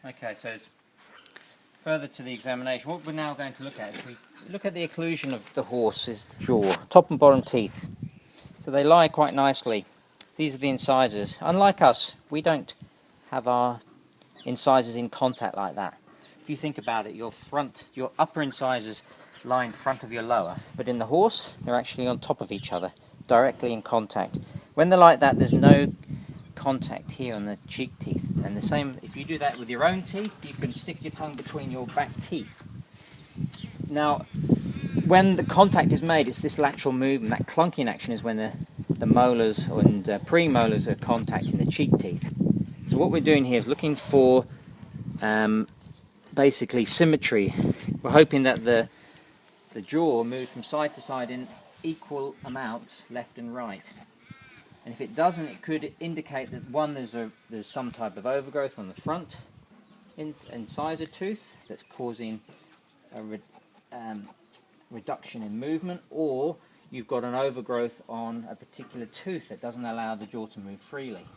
Okay, so it's further to the examination. What we're now going to look at is we look at the occlusion of the horse's jaw, top and bottom teeth. So they lie quite nicely. These are the incisors. Unlike us, we don't have our incisors in contact like that. If you think about it, your upper incisors lie in front of your lower, but in the horse, they're actually on top of each other, directly in contact. When they're like that, there's no contact here on the cheek teeth. And the same, if you do that with your own teeth, you can stick your tongue between your back teeth. Now, when the contact is made, it's this lateral movement. That clunking action is when the molars and premolars are contacting the cheek teeth. So what we're doing here is looking for basically symmetry. We're hoping that the jaw moves from side to side in equal amounts, left and right. And if it doesn't, it could indicate that one, there's some type of overgrowth on the front incisor tooth that's causing a reduction in movement, or you've got an overgrowth on a particular tooth that doesn't allow the jaw to move freely.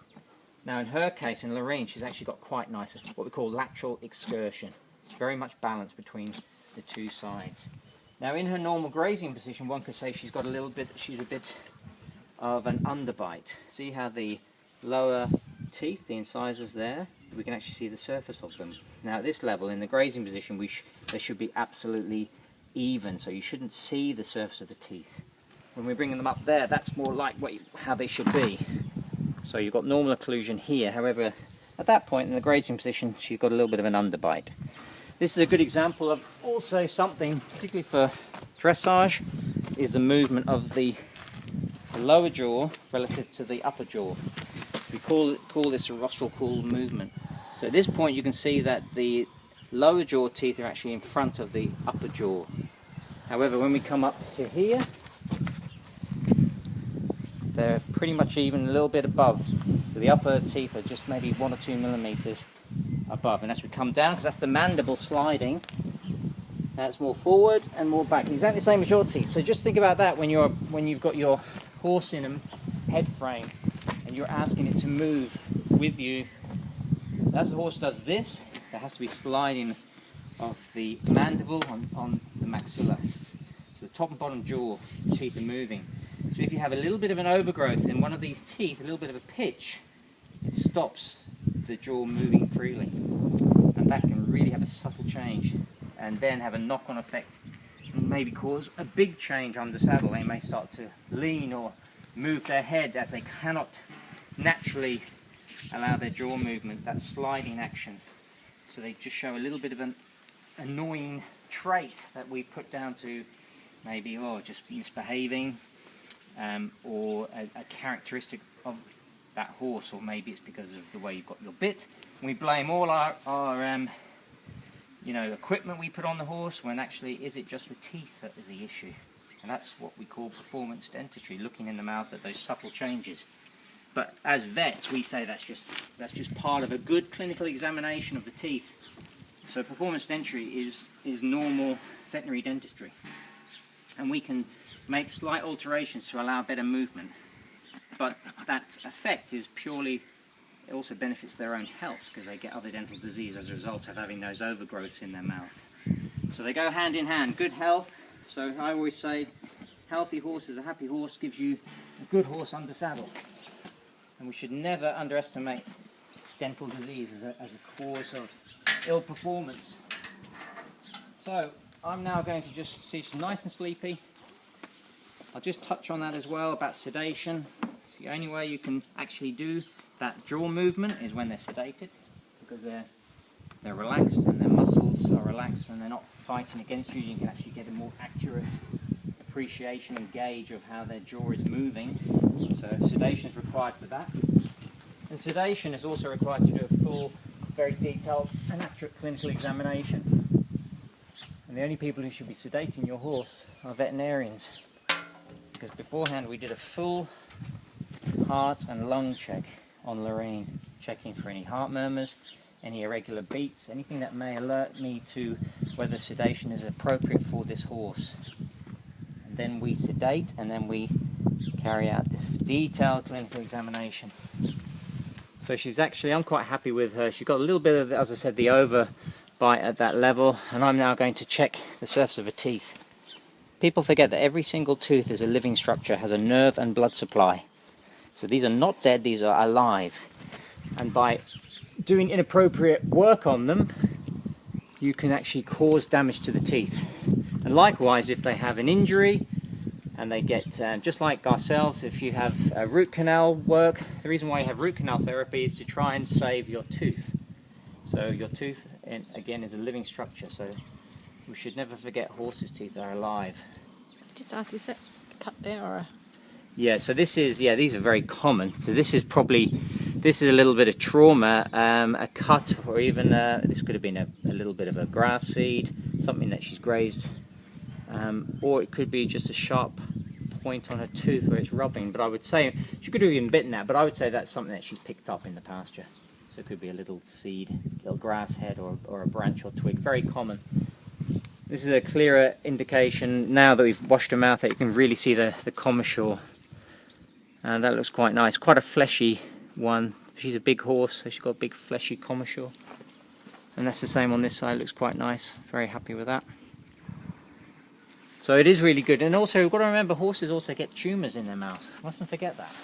Now in her case, in Lorraine, she's actually got quite nice, what we call lateral excursion. It's very much balanced between the two sides. Now in her normal grazing position, one could say she's a bit of an underbite. See how the lower teeth, the incisors there, we can actually see the surface of them. Now at this level, in the grazing position, they should be absolutely even, so you shouldn't see the surface of the teeth. When we're bringing them up there, that's more like how they should be. So you've got normal occlusion here. However, at that point in the grazing position, she's got a little bit of an underbite. This is a good example of also something, particularly for dressage, is the movement of the lower jaw relative to the upper jaw. We call this a rostral call movement. So at this point you can see that the lower jaw teeth are actually in front of the upper jaw. However, when we come up to here, they're pretty much even, a little bit above. So the upper teeth are just maybe 1 or 2 millimeters above. And as we come down, because that's the mandible sliding, that's more forward and more back. Exactly the same as your teeth. So just think about that when you've got your horse in a head frame and you're asking it to move with you. As the horse does this, there has to be sliding of the mandible on the maxilla. So the top and bottom jaw teeth are moving. So if you have a little bit of an overgrowth in one of these teeth, a little bit of a pitch, it stops the jaw moving freely. And that can really have a subtle change and then have a knock-on effect and maybe cause a big change under saddle. They may start to lean or move their head as they cannot naturally allow their jaw movement, that sliding action. So they just show a little bit of an annoying trait that we put down to maybe just misbehaving, or a characteristic of that horse, or maybe it's because of the way you've got your bit. And we blame all our equipment we put on the horse, when actually is it just the teeth that is the issue? And that's what we call performance dentistry, looking in the mouth at those subtle changes. But as vets, we say that's just part of a good clinical examination of the teeth. So performance dentistry is normal veterinary dentistry, and we can make slight alterations to allow better movement. But that effect is purely, it also benefits their own health, because they get other dental disease as a result of having those overgrowths in their mouth. So they go hand in hand. Good health. So I always say, healthy horse is a happy horse, gives you a good horse under saddle. And we should never underestimate dental disease as a cause of ill performance. So I'm now going to just see she's nice and sleepy. I'll just touch on that as well about sedation. It's the only way you can actually do that jaw movement is when they're sedated, because they're relaxed and their muscles are relaxed and they're not fighting against you. You can actually get a more accurate appreciation and gauge of how their jaw is moving. So sedation is required for that. And sedation is also required to do a full, very detailed and accurate clinical examination. And the only people who should be sedating your horse are veterinarians, because beforehand we did a full heart and lung check on Lorraine, checking for any heart murmurs, any irregular beats, anything that may alert me to whether sedation is appropriate for this horse. And then we sedate, and then we carry out this detailed clinical examination. So she's actually, I'm quite happy with her. She's got a little bit of, as I said, the over bite at that level, and I'm now going to check the surface of her teeth. People forget that every single tooth is a living structure, has a nerve and blood supply. So these are not dead, these are alive. And by doing inappropriate work on them, you can actually cause damage to the teeth. And likewise, if they have an injury and they get, just like ourselves, if you have root canal work, the reason why you have root canal therapy is to try and save your tooth. So your tooth, again, is a living structure, so we should never forget horses' teeth are alive. Just ask, is that a cut there or a... Yeah, so this is, yeah, these are very common. So this is probably, this is a little bit of trauma, a cut, or even, this could have been a little bit of a grass seed, something that she's grazed, or it could be just a sharp point on her tooth where it's rubbing. But I would say, she could have even bitten that, but I would say that's something that she's picked up in the pasture. So it could be a little seed, little grass head, or a branch or twig, very common. This is a clearer indication, now that we've washed her mouth, that you can really see the commissure. And that looks quite nice, quite a fleshy one. She's a big horse, so she's got a big fleshy commissure. And that's the same on this side, looks quite nice, very happy with that. So it is really good, and also we've got to remember horses also get tumours in their mouth, mustn't forget that.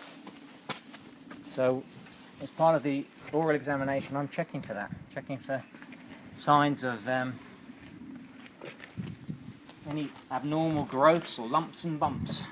So as part of the oral examination, I'm checking for that, checking for signs of any abnormal growths or lumps and bumps.